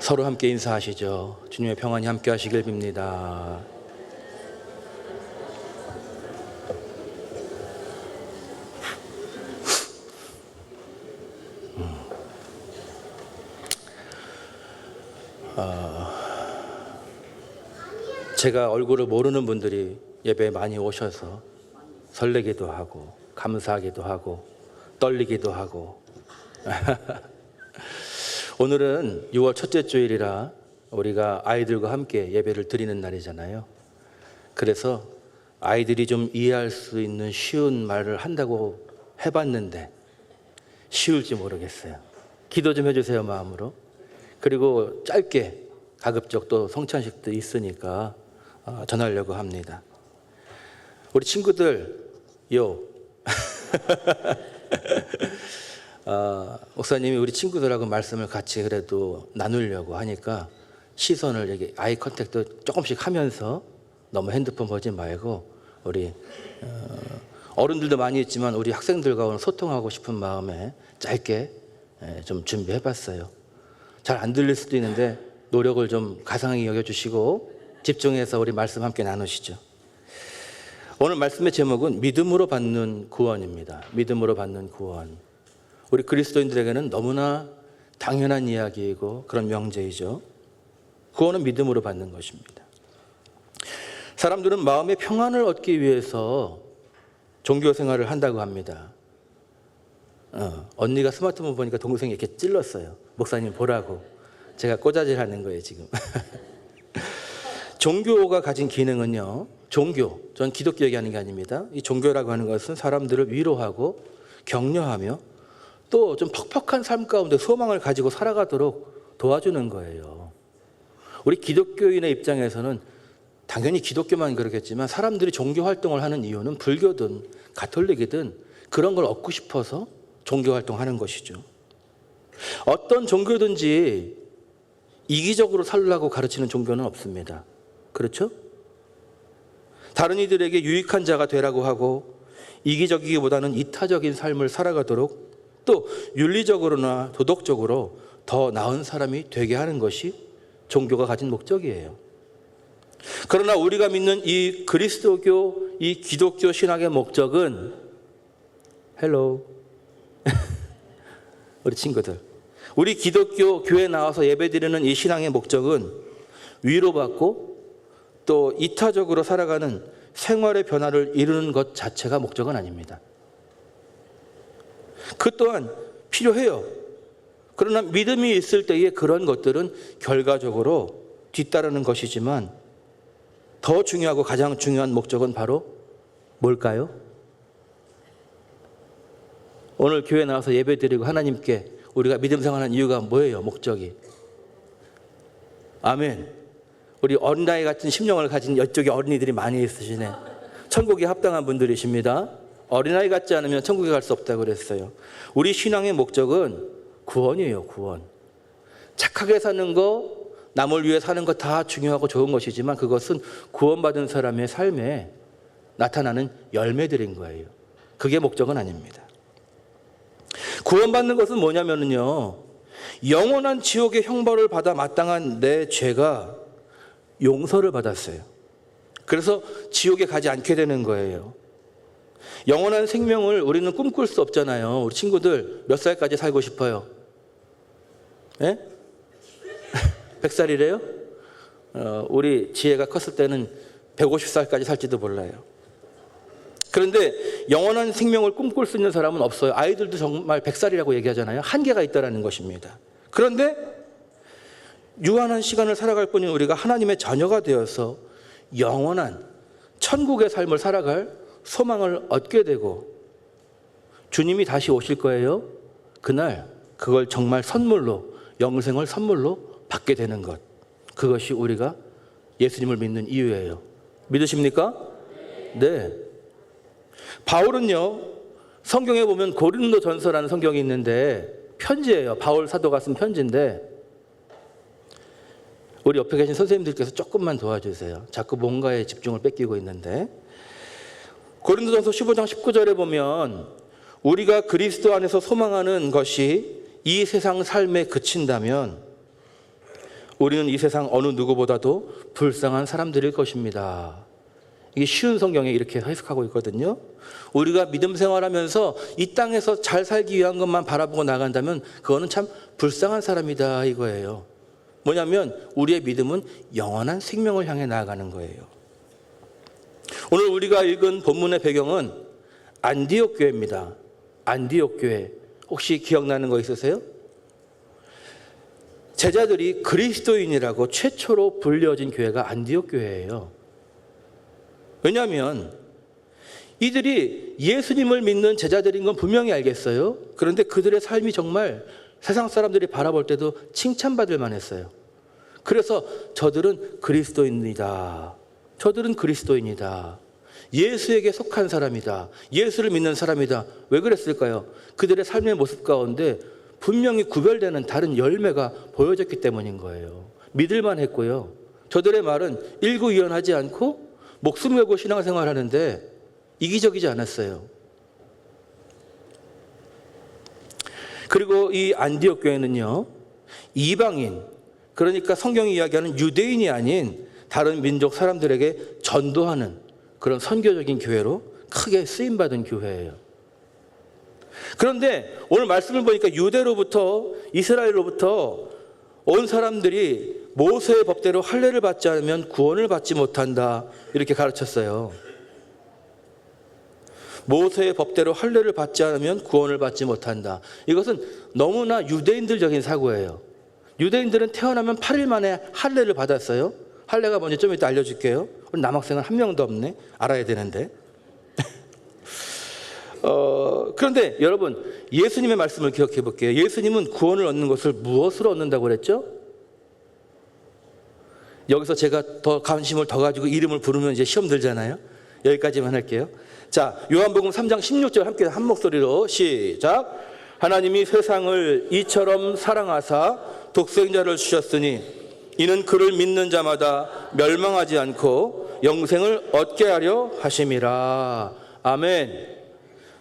서로 함께 인사하시죠. 주님의 평안이 함께 하시길 빕니다. 제가 얼굴을 모르는 분들이 예배에 많이 오셔서 설레기도 하고 감사하기도 하고 떨리기도 하고 오늘은 6월 첫째 주일이라 우리가 아이들과 함께 예배를 드리는 날이잖아요. 그래서 아이들이 좀 이해할 수 있는 쉬운 말을 한다고 해봤는데 쉬울지 모르겠어요. 기도 좀 해주세요, 마음으로. 그리고 짧게 가급적 또 성찬식도 있으니까 전하려고 합니다. 우리 친구들 목사님이 우리 친구들하고 말씀을 같이 그래도 나누려고 하니까 시선을 여기 아이 컨택도 조금씩 하면서 너무 핸드폰 보지 말고 우리 어른들도 많이 있지만 우리 학생들과 오늘 소통하고 싶은 마음에 짧게 좀 준비해봤어요. 잘 안 들릴 수도 있는데 노력을 좀 가상하게 여겨주시고 집중해서 우리 말씀 함께 나누시죠. 오늘 말씀의 제목은 믿음으로 받는 구원입니다. 믿음으로 받는 구원. 우리 그리스도인들에게는 너무나 당연한 이야기이고 그런 명제이죠. 구원은 믿음으로 받는 것입니다. 사람들은 마음의 평안을 얻기 위해서 종교 생활을 한다고 합니다. 언니가 스마트폰 보니까 동생이 이렇게 찔렀어요. 목사님 보라고. 제가 꼬자질하는 거예요 지금. 종교가 가진 기능은요. 종교, 전 기독교 얘기하는 게 아닙니다. 이 종교라고 하는 것은 사람들을 위로하고 격려하며 또 좀 퍽퍽한 삶 가운데 소망을 가지고 살아가도록 도와주는 거예요. 우리 기독교인의 입장에서는 당연히 기독교만 그렇겠지만 사람들이 종교 활동을 하는 이유는 불교든 가톨릭이든 그런 걸 얻고 싶어서 종교 활동하는 것이죠. 어떤 종교든지 이기적으로 살라고 가르치는 종교는 없습니다. 그렇죠? 다른 이들에게 유익한 자가 되라고 하고 이기적이기보다는 이타적인 삶을 살아가도록 또 윤리적으로나 도덕적으로 더 나은 사람이 되게 하는 것이 종교가 가진 목적이에요. 그러나 우리가 믿는 이 그리스도교, 이 기독교 신앙의 목적은 우리 친구들, 우리 기독교 교회 나와서 예배드리는 이 신앙의 목적은 위로받고 또 이타적으로 살아가는 생활의 변화를 이루는 것 자체가 목적은 아닙니다. 그 또한 필요해요. 그러나 믿음이 있을 때에 그런 것들은 결과적으로 뒤따르는 것이지만 더 중요하고 가장 중요한 목적은 바로 뭘까요? 오늘 교회 나와서 예배드리고 하나님께 우리가 믿음 생활하는 이유가 뭐예요? 목적이. 아멘. 우리 어린아이 같은 심령을 가진 이쪽에 어린이들이 많이 있으시네. 천국에 합당한 분들이십니다. 어린아이 같지 않으면 천국에 갈 수 없다고 그랬어요. 우리 신앙의 목적은 구원이에요. 구원. 착하게 사는 거, 남을 위해 사는 거 다 중요하고 좋은 것이지만 그것은 구원받은 사람의 삶에 나타나는 열매들인 거예요. 그게 목적은 아닙니다. 구원받는 것은 뭐냐면요, 영원한 지옥의 형벌을 받아 마땅한 내 죄가 용서를 받았어요. 그래서 지옥에 가지 않게 되는 거예요. 영원한 생명을 우리는 꿈꿀 수 없잖아요. 우리 친구들 몇 살까지 살고 싶어요? 예? 100살이래요? 우리 지혜가 컸을 때는 150살까지 살지도 몰라요. 그런데 영원한 생명을 꿈꿀 수 있는 사람은 없어요. 아이들도 정말 100살이라고 얘기하잖아요. 한계가 있다는 것입니다. 그런데 유한한 시간을 살아갈 뿐인 우리가 하나님의 자녀가 되어서 영원한 천국의 삶을 살아갈 소망을 얻게 되고 주님이 다시 오실 거예요. 그날 그걸 정말 선물로, 영생을 선물로 받게 되는 것, 그것이 우리가 예수님을 믿는 이유예요. 믿으십니까? 네. 바울은요, 성경에 보면 고린도전서라는 성경이 있는데 편지예요. 바울 사도가 쓴 편지인데 우리 옆에 계신 선생님들께서 조금만 도와주세요. 자꾸 뭔가에 집중을 뺏기고 있는데, 고린도전서 15장 19절에 보면 우리가 그리스도 안에서 소망하는 것이 이 세상 삶에 그친다면 우리는 이 세상 어느 누구보다도 불쌍한 사람들일 것입니다. 이게 쉬운 성경에 이렇게 해석하고 있거든요. 우리가 믿음 생활하면서 이 땅에서 잘 살기 위한 것만 바라보고 나간다면 그거는 참 불쌍한 사람이다 이거예요. 뭐냐면 우리의 믿음은 영원한 생명을 향해 나아가는 거예요. 오늘 우리가 읽은 본문의 배경은 안디옥 교회입니다. 안디옥 교회. 혹시 기억나는 거 있으세요? 제자들이 그리스도인이라고 최초로 불려진 교회가 안디옥 교회예요. 왜냐하면 이들이 예수님을 믿는 제자들인 건 분명히 알겠어요. 그런데 그들의 삶이 정말 세상 사람들이 바라볼 때도 칭찬받을 만했어요. 그래서 저들은 그리스도인이다. 저들은 그리스도인이다. 예수에게 속한 사람이다. 예수를 믿는 사람이다. 왜 그랬을까요? 그들의 삶의 모습 가운데 분명히 구별되는 다른 열매가 보여졌기 때문인 거예요. 믿을만 했고요. 저들의 말은 일구이연하지 않고 목숨 걸고 신앙생활하는데 이기적이지 않았어요. 그리고 이 안디옥 교회는요, 이방인, 그러니까 성경이 이야기하는 유대인이 아닌 다른 민족 사람들에게 전도하는 그런 선교적인 교회로 크게 쓰임받은 교회예요. 그런데 오늘 말씀을 보니까 유대로부터, 이스라엘로부터 온 사람들이 모세의 법대로 할례를 받지 않으면 구원을 받지 못한다, 이렇게 가르쳤어요. 모세의 법대로 할례를 받지 않으면 구원을 받지 못한다. 이것은 너무나 유대인들적인 사고예요. 유대인들은 태어나면 8일 만에 할례를 받았어요. 할례가 뭔지 좀 이따 알려줄게요. 우리 남학생은 한 명도 없네. 알아야 되는데. 그런데 여러분, 예수님의 말씀을 기억해 볼게요. 예수님은 구원을 얻는 것을 무엇으로 얻는다고 그랬죠? 여기서 제가 더 관심을 더 가지고 이름을 부르면 이제 시험 들잖아요. 여기까지만 할게요. 자, 요한복음 3장 16절 함께 한 목소리로 시작. 하나님이 세상을 이처럼 사랑하사 독생자를 주셨으니 이는 그를 믿는 자마다 멸망하지 않고 영생을 얻게 하려 하심이라. 아멘.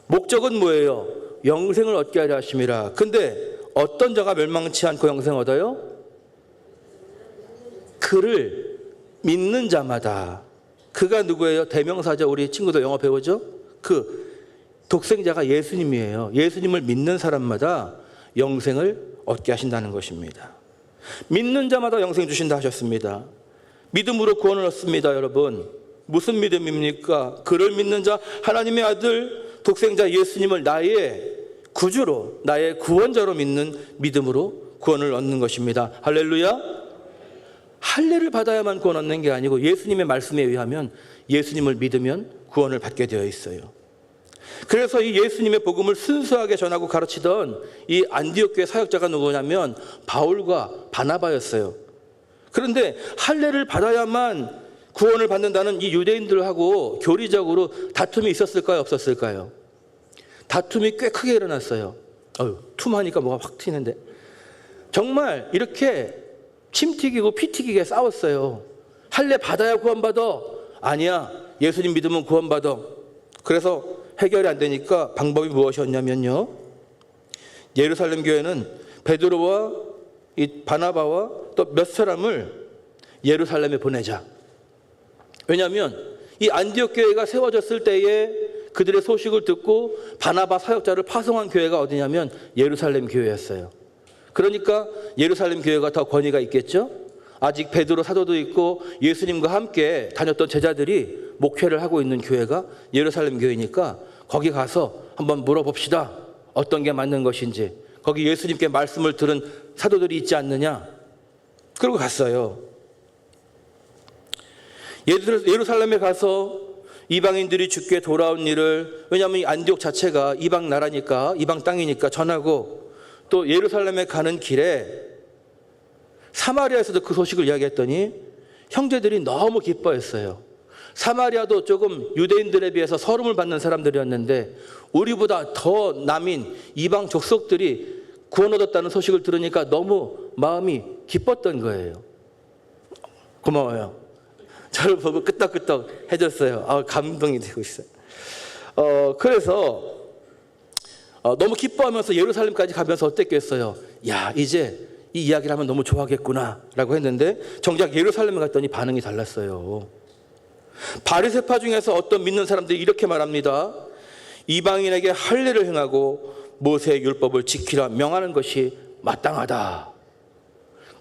목적은 뭐예요? 영생을 얻게 하려 하심이라. 근데 어떤 자가 멸망치 않고 영생을 얻어요? 그를 믿는 자마다. 그가 누구예요? 대명사죠. 우리 친구들 영어 배우죠? 그 독생자가 예수님이에요. 예수님을 믿는 사람마다 영생을 얻게 하신다는 것입니다. 믿는 자마다 영생 주신다 하셨습니다. 믿음으로 구원을 얻습니다, 여러분. 무슨 믿음입니까? 그를 믿는 자, 하나님의 아들 독생자 예수님을 나의 구주로, 나의 구원자로 믿는 믿음으로 구원을 얻는 것입니다. 할렐루야. 할례를 받아야만 구원 얻는 게 아니고 예수님의 말씀에 의하면 예수님을 믿으면 구원을 받게 되어 있어요. 그래서 이 예수님의 복음을 순수하게 전하고 가르치던 이 안디옥 교회 사역자가 누구냐면 바울과 바나바였어요. 그런데 할례를 받아야만 구원을 받는다는 이 유대인들하고 교리적으로 다툼이 있었을까요? 없었을까요? 다툼이 꽤 크게 일어났어요. 툼하니까 뭐가 확 튀는데. 정말 이렇게 침 튀기고 피 튀기게 싸웠어요. 할례 받아야 구원받아. 아니야, 예수님 믿으면 구원받아. 그래서 해결이 안 되니까 방법이 무엇이었냐면요, 예루살렘 교회는 베드로와 이 바나바와 또 몇 사람을 예루살렘에 보내자. 왜냐하면 이 안디옥 교회가 세워졌을 때에 그들의 소식을 듣고 바나바 사역자를 파송한 교회가 어디냐면 예루살렘 교회였어요. 그러니까 예루살렘 교회가 더 권위가 있겠죠. 아직 베드로 사도도 있고 예수님과 함께 다녔던 제자들이 목회를 하고 있는 교회가 예루살렘 교회니까 거기 가서 한번 물어봅시다. 어떤 게 맞는 것인지. 거기 예수님께 말씀을 들은 사도들이 있지 않느냐. 그러고 갔어요. 예루살렘에 가서 이방인들이 주께 돌아온 일을, 왜냐하면 이 안디옥 자체가 이방 나라니까, 이방 땅이니까 전하고, 또 예루살렘에 가는 길에 사마리아에서도 그 소식을 이야기했더니 형제들이 너무 기뻐했어요. 사마리아도 조금 유대인들에 비해서 서름을 받는 사람들이었는데 우리보다 더 남인 이방 족속들이 구원 얻었다는 소식을 들으니까 너무 마음이 기뻤던 거예요. 고마워요. 저를 보고 끄떡끄떡 해줬어요. 감동이 되고 있어요. 그래서 너무 기뻐하면서 예루살렘까지 가면서 어땠겠어요? 야, 이제 이 이야기를 하면 너무 좋아하겠구나라고 했는데 정작 예루살렘에 갔더니 반응이 달랐어요. 바리새파 중에서 어떤 믿는 사람들이 이렇게 말합니다. 이방인에게 할례를 행하고 모세의 율법을 지키라 명하는 것이 마땅하다.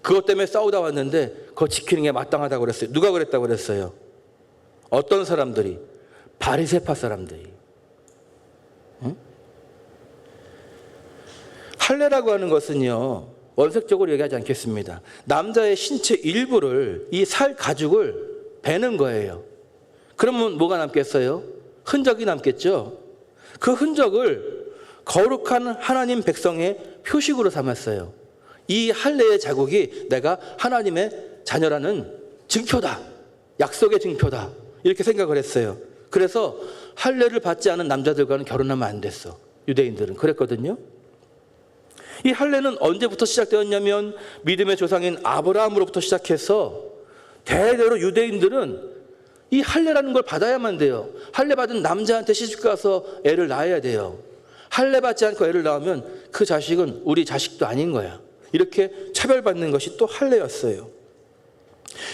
그것 때문에 싸우다 왔는데 그거 지키는 게 마땅하다고 그랬어요. 누가 그랬다고 그랬어요? 어떤 사람들이? 바리새파 사람들이. 응? 할례라고 하는 것은요, 원색적으로 얘기하지 않겠습니다. 남자의 신체 일부를, 이 살 가죽을 베는 거예요. 그러면 뭐가 남겠어요? 흔적이 남겠죠. 그 흔적을 거룩한 하나님 백성의 표식으로 삼았어요. 이 할례의 자국이 내가 하나님의 자녀라는 증표다. 약속의 증표다. 이렇게 생각을 했어요. 그래서 할례를 받지 않은 남자들과는 결혼하면 안 됐어. 유대인들은 그랬거든요. 이 할례는 언제부터 시작되었냐면 믿음의 조상인 아브라함으로부터 시작해서 대대로 유대인들은 이 할례라는 걸 받아야만 돼요. 할례 받은 남자한테 시집가서 애를 낳아야 돼요. 할례 받지 않고 애를 낳으면 그 자식은 우리 자식도 아닌 거야. 이렇게 차별받는 것이 또 할례였어요.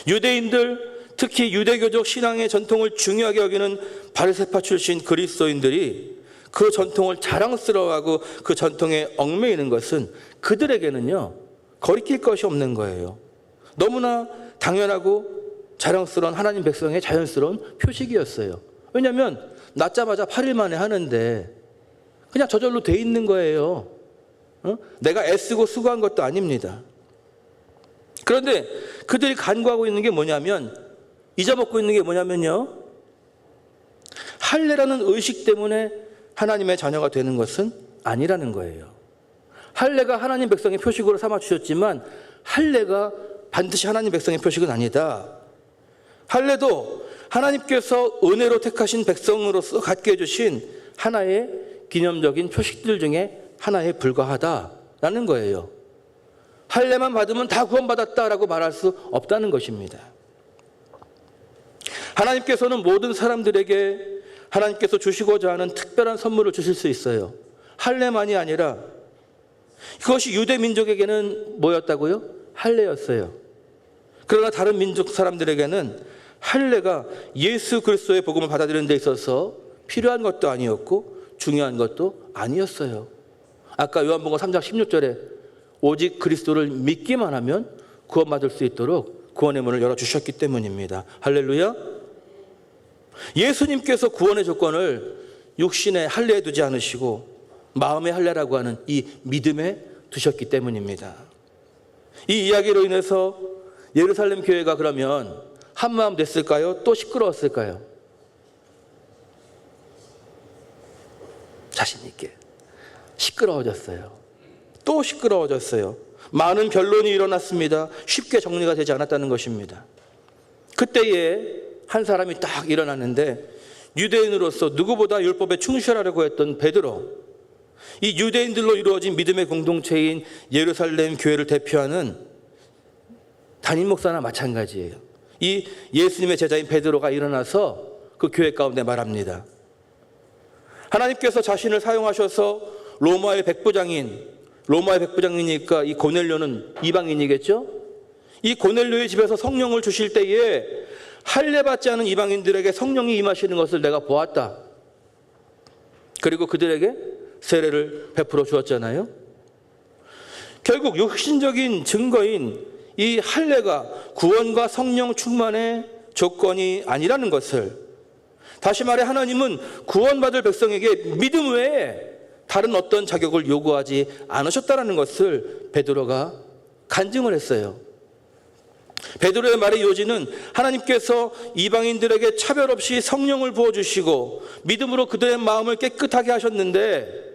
유대인들, 특히 유대교적 신앙의 전통을 중요하게 여기는 바리새파 출신 그리스도인들이 그 전통을 자랑스러워하고 그 전통에 얽매이는 것은 그들에게는요, 거리낄 것이 없는 거예요. 너무나 당연하고 자랑스러운 하나님 백성의 자연스러운 표식이었어요. 왜냐하면 낳자마자 8일 만에 하는데 그냥 저절로 돼 있는 거예요. 내가 애쓰고 수고한 것도 아닙니다. 그런데 그들이 간구하고 있는 게 뭐냐면, 잊어먹고 있는 게 뭐냐면요, 할례라는 의식 때문에 하나님의 자녀가 되는 것은 아니라는 거예요. 할례가 하나님 백성의 표식으로 삼아 주셨지만 할례가 반드시 하나님 백성의 표식은 아니다. 할례도 하나님께서 은혜로 택하신 백성으로서 갖게 해주신 하나의 기념적인 표식들 중에 하나에 불과하다라는 거예요. 할례만 받으면 다 구원받았다라고 말할 수 없다는 것입니다. 하나님께서는 모든 사람들에게 하나님께서 주시고자 하는 특별한 선물을 주실 수 있어요. 할례만이 아니라 그것이 유대 민족에게는 뭐였다고요? 할례였어요. 그러나 다른 민족 사람들에게는 할례가 예수 그리스도의 복음을 받아들이는 데 있어서 필요한 것도 아니었고 중요한 것도 아니었어요. 아까 요한복음 3장 16절에 오직 그리스도를 믿기만 하면 구원받을 수 있도록 구원의 문을 열어주셨기 때문입니다. 할렐루야. 예수님께서 구원의 조건을 육신의 할례에 두지 않으시고 마음의 할례라고 하는 이 믿음에 두셨기 때문입니다. 이 이야기로 인해서 예루살렘 교회가 그러면 한마음 됐을까요? 또 시끄러웠을까요? 자신 있게 시끄러워졌어요. 또 시끄러워졌어요. 많은 변론이 일어났습니다. 쉽게 정리가 되지 않았다는 것입니다. 그때에 한 사람이 딱 일어났는데, 유대인으로서 누구보다 율법에 충실하려고 했던 베드로, 이 유대인들로 이루어진 믿음의 공동체인 예루살렘 교회를 대표하는 담임 목사나 마찬가지예요. 이 예수님의 제자인 베드로가 일어나서 그 교회 가운데 말합니다. 하나님께서 자신을 사용하셔서 로마의 백부장이니까 이 고넬료는 이방인이겠죠? 이 고넬료의 집에서 성령을 주실 때에 할례 받지 않은 이방인들에게 성령이 임하시는 것을 내가 보았다. 그리고 그들에게 세례를 베풀어 주었잖아요. 결국 육신적인 증거인 이 할례가 구원과 성령 충만의 조건이 아니라는 것을, 다시 말해 하나님은 구원받을 백성에게 믿음 외에 다른 어떤 자격을 요구하지 않으셨다는 것을 베드로가 간증을 했어요. 베드로의 말의 요지는 하나님께서 이방인들에게 차별 없이 성령을 부어주시고 믿음으로 그들의 마음을 깨끗하게 하셨는데,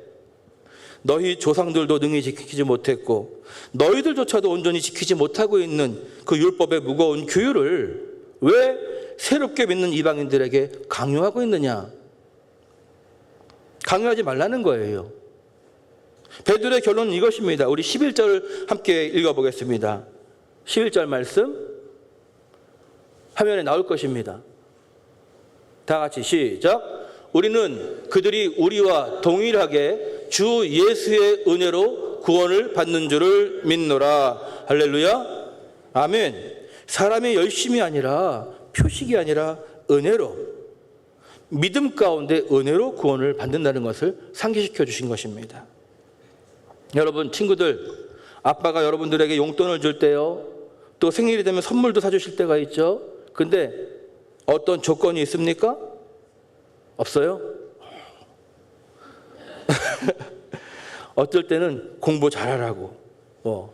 너희 조상들도 능히 지키지 못했고 너희들조차도 온전히 지키지 못하고 있는 그 율법의 무거운 규율을 왜 새롭게 믿는 이방인들에게 강요하고 있느냐? 강요하지 말라는 거예요. 베드로의 결론은 이것입니다. 우리 11절 함께 읽어보겠습니다. 11절 말씀 화면에 나올 것입니다. 다 같이 시작. 우리는 그들이 우리와 동일하게 주 예수의 은혜로 구원을 받는 줄을 믿노라. 할렐루야. 아멘. 사람의 열심이 아니라 표식이 아니라 은혜로, 믿음 가운데 은혜로 구원을 받는다는 것을 상기시켜 주신 것입니다. 여러분, 친구들, 아빠가 여러분들에게 용돈을 줄 때요, 또 생일이 되면 선물도 사주실 때가 있죠. 근데 어떤 조건이 있습니까? 없어요? 어떨 때는 공부 잘하라고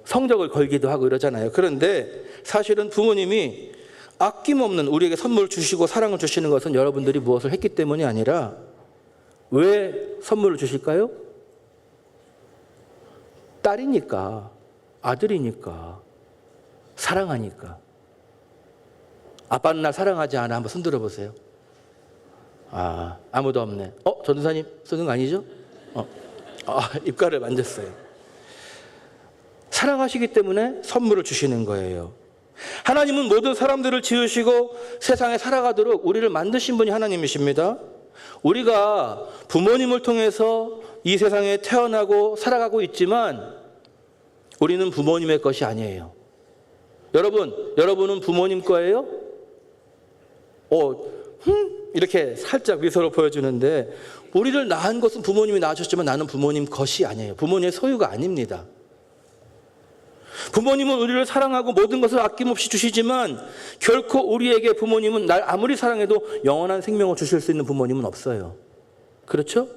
성적을 걸기도 하고 이러잖아요. 그런데 사실은 부모님이 아낌없는 우리에게 선물을 주시고 사랑을 주시는 것은 여러분들이 무엇을 했기 때문이 아니라, 왜 선물을 주실까요? 딸이니까, 아들이니까, 사랑하니까. 아빠는 날 사랑하지 않아? 한번 손 들어보세요. 아무도 없네. 전도사님 쓰는 거 아니죠? 입가를 만졌어요. 사랑하시기 때문에 선물을 주시는 거예요. 하나님은 모든 사람들을 지으시고 세상에 살아가도록 우리를 만드신 분이 하나님이십니다. 우리가 부모님을 통해서 이 세상에 태어나고 살아가고 있지만 우리는 부모님의 것이 아니에요. 여러분은 부모님 거예요? 이렇게 살짝 미소를 보여주는데, 우리를 낳은 것은 부모님이 낳으셨지만 나는 부모님 것이 아니에요. 부모님의 소유가 아닙니다. 부모님은 우리를 사랑하고 모든 것을 아낌없이 주시지만 결코 우리에게 부모님은 날 아무리 사랑해도 영원한 생명을 주실 수 있는 부모님은 없어요. 그렇죠?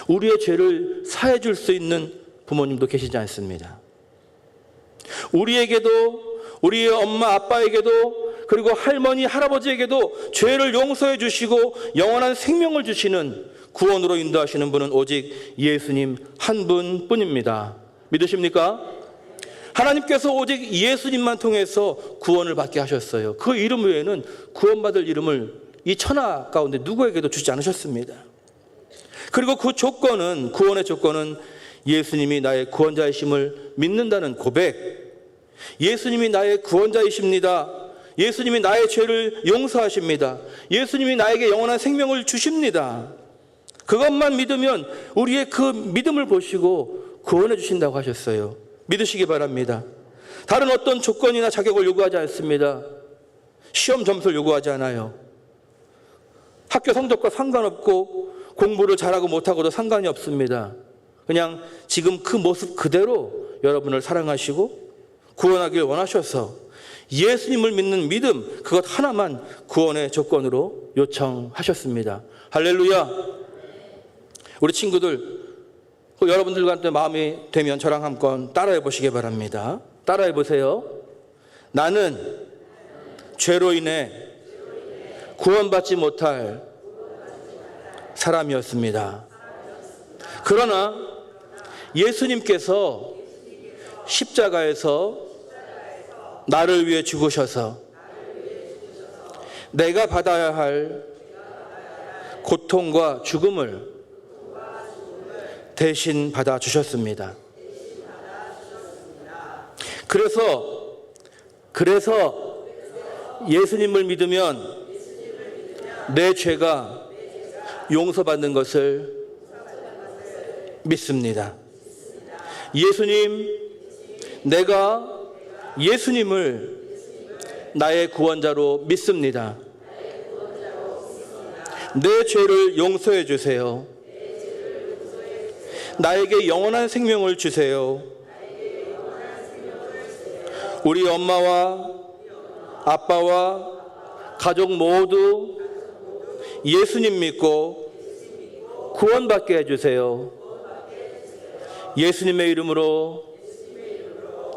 우리의 죄를 사해 줄 수 있는 부모님도 계시지 않습니다. 우리에게도, 우리의 엄마 아빠에게도, 그리고 할머니 할아버지에게도 죄를 용서해 주시고 영원한 생명을 주시는, 구원으로 인도하시는 분은 오직 예수님 한 분뿐입니다. 믿으십니까? 하나님께서 오직 예수님만 통해서 구원을 받게 하셨어요. 그 이름 외에는 구원받을 이름을 이 천하 가운데 누구에게도 주지 않으셨습니다. 그리고 그 조건은, 구원의 조건은 예수님이 나의 구원자이심을 믿는다는 고백, 예수님이 나의 구원자이십니다, 예수님이 나의 죄를 용서하십니다, 예수님이 나에게 영원한 생명을 주십니다, 그것만 믿으면 우리의 그 믿음을 보시고 구원해 주신다고 하셨어요. 믿으시기 바랍니다. 다른 어떤 조건이나 자격을 요구하지 않습니다. 시험 점수를 요구하지 않아요. 학교 성적과 상관없고 공부를 잘하고 못하고도 상관이 없습니다. 그냥 지금 그 모습 그대로 여러분을 사랑하시고 구원하길 원하셔서 예수님을 믿는 믿음, 그것 하나만 구원의 조건으로 요청하셨습니다. 할렐루야. 우리 친구들, 여러분들과 마음이 되면 저랑 한번 따라해 보시기 바랍니다. 따라해 보세요. 나는 죄로 인해 구원받지 못할 사람이었습니다. 그러나 예수님께서 십자가에서 나를 위해 죽으셔서 내가 받아야 할 고통과 죽음을 대신 받아 주셨습니다. 그래서 예수님을 믿으면 내 죄가 용서받는 것을 믿습니다. 예수님, 내가 예수님을 나의 구원자로 믿습니다. 내 죄를 용서해 주세요. 나에게 영원한 생명을 주세요. 우리 엄마와 아빠와 가족 모두 예수님 믿고 구원받게 해주세요. 예수님의 이름으로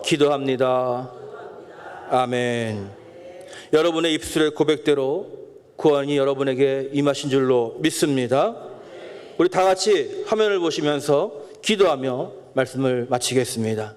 기도합니다. 아멘. 여러분의 입술의 고백대로 구원이 여러분에게 임하신 줄로 믿습니다. 우리 다 같이 화면을 보시면서 기도하며 말씀을 마치겠습니다.